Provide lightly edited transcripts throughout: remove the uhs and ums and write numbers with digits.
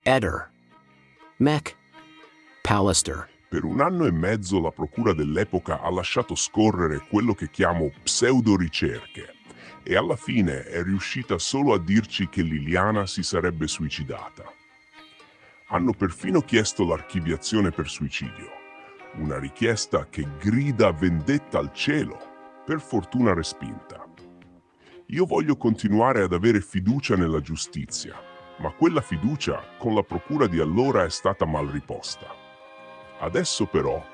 Eder. Mac. Pallister. Per 1 anno e mezzo la procura dell'epoca ha lasciato scorrere quello che chiamo pseudo-ricerche e alla fine è riuscita solo a dirci che Liliana si sarebbe suicidata. Hanno perfino chiesto l'archiviazione per suicidio, una richiesta che grida vendetta al cielo, per fortuna respinta. Io voglio continuare ad avere fiducia nella giustizia, ma quella fiducia con la procura di allora è stata mal riposta. Adesso però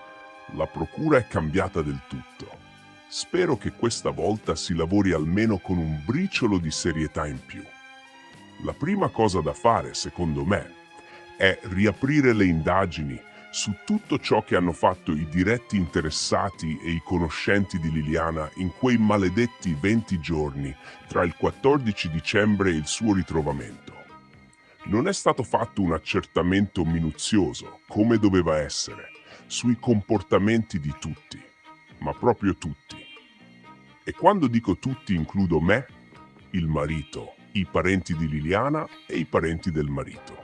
la procura è cambiata del tutto. Spero che questa volta si lavori almeno con un briciolo di serietà in più. La prima cosa da fare, secondo me, è riaprire le indagini su tutto ciò che hanno fatto i diretti interessati e i conoscenti di Liliana in quei maledetti 20 giorni tra il 14 dicembre e il suo ritrovamento. Non è stato fatto un accertamento minuzioso, come doveva essere, sui comportamenti di tutti, ma proprio tutti. E quando dico tutti includo me, il marito, i parenti di Liliana e i parenti del marito.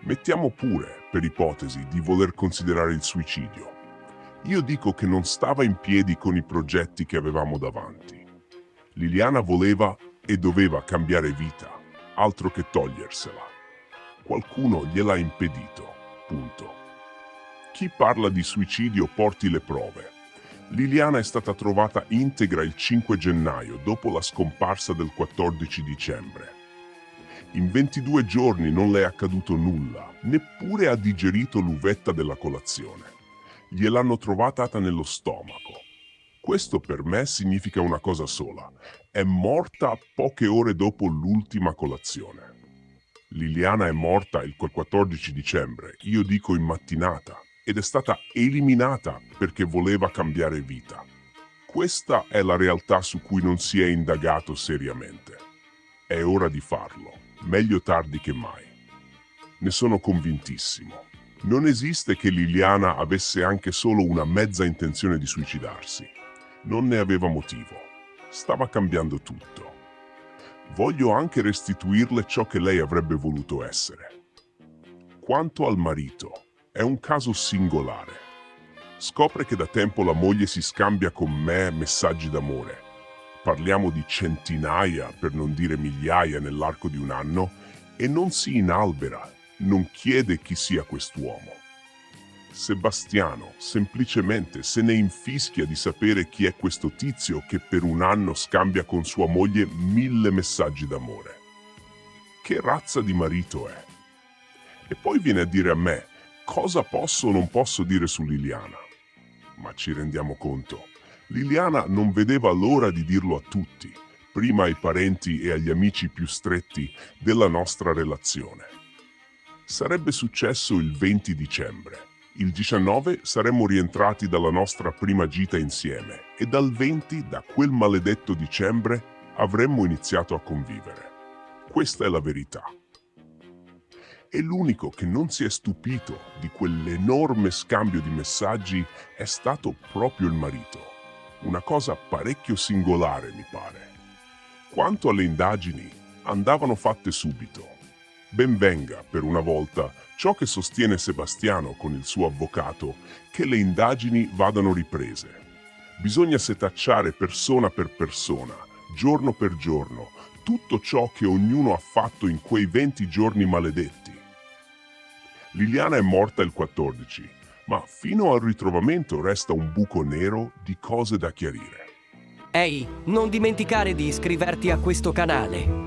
Mettiamo pure, per ipotesi, di voler considerare il suicidio. Io dico che non stava in piedi con i progetti che avevamo davanti. Liliana voleva e doveva cambiare vita, altro che togliersela. Qualcuno gliel'ha impedito, punto. Chi parla di suicidio porti le prove. Liliana è stata trovata integra il 5 gennaio, dopo la scomparsa del 14 dicembre. In 22 giorni non le è accaduto nulla, neppure ha digerito l'uvetta della colazione. Gliel'hanno trovata nello stomaco. Questo per me significa una cosa sola: è morta poche ore dopo l'ultima colazione. Liliana è morta il 14 dicembre, io dico in mattinata, ed è stata eliminata perché voleva cambiare vita. Questa è la realtà su cui non si è indagato seriamente. È ora di farlo, meglio tardi che mai. Ne sono convintissimo. Non esiste che Liliana avesse anche solo una mezza intenzione di suicidarsi. Non ne aveva motivo. Stava cambiando tutto. Voglio anche restituirle ciò che lei avrebbe voluto essere. Quanto al marito, è un caso singolare. Scopre che da tempo la moglie si scambia con me messaggi d'amore. Parliamo di centinaia, per non dire migliaia, nell'arco di 1 anno, e non si inalbera, non chiede chi sia quest'uomo. Sebastiano semplicemente se ne infischia di sapere chi è questo tizio che per 1 anno scambia con sua moglie 1000 messaggi d'amore. Che razza di marito è? E poi viene a dire a me cosa posso o non posso dire su Liliana. Ma ci rendiamo conto? Liliana non vedeva l'ora di dirlo a tutti, prima ai parenti e agli amici più stretti della nostra relazione. Sarebbe successo il 20 dicembre. Il 19 saremmo rientrati dalla nostra prima gita insieme e dal 20, da quel maledetto dicembre, avremmo iniziato a convivere. Questa è la verità. E l'unico che non si è stupito di quell'enorme scambio di messaggi è stato proprio il marito. Una cosa parecchio singolare, mi pare. Quanto alle indagini, andavano fatte subito. Ben venga, per una volta, ciò che sostiene Sebastiano con il suo avvocato, che le indagini vadano riprese. Bisogna setacciare persona per persona, giorno per giorno, tutto ciò che ognuno ha fatto in quei 20 giorni maledetti. Liliana è morta il 14, ma fino al ritrovamento resta un buco nero di cose da chiarire. Ehi, non dimenticare di iscriverti a questo canale.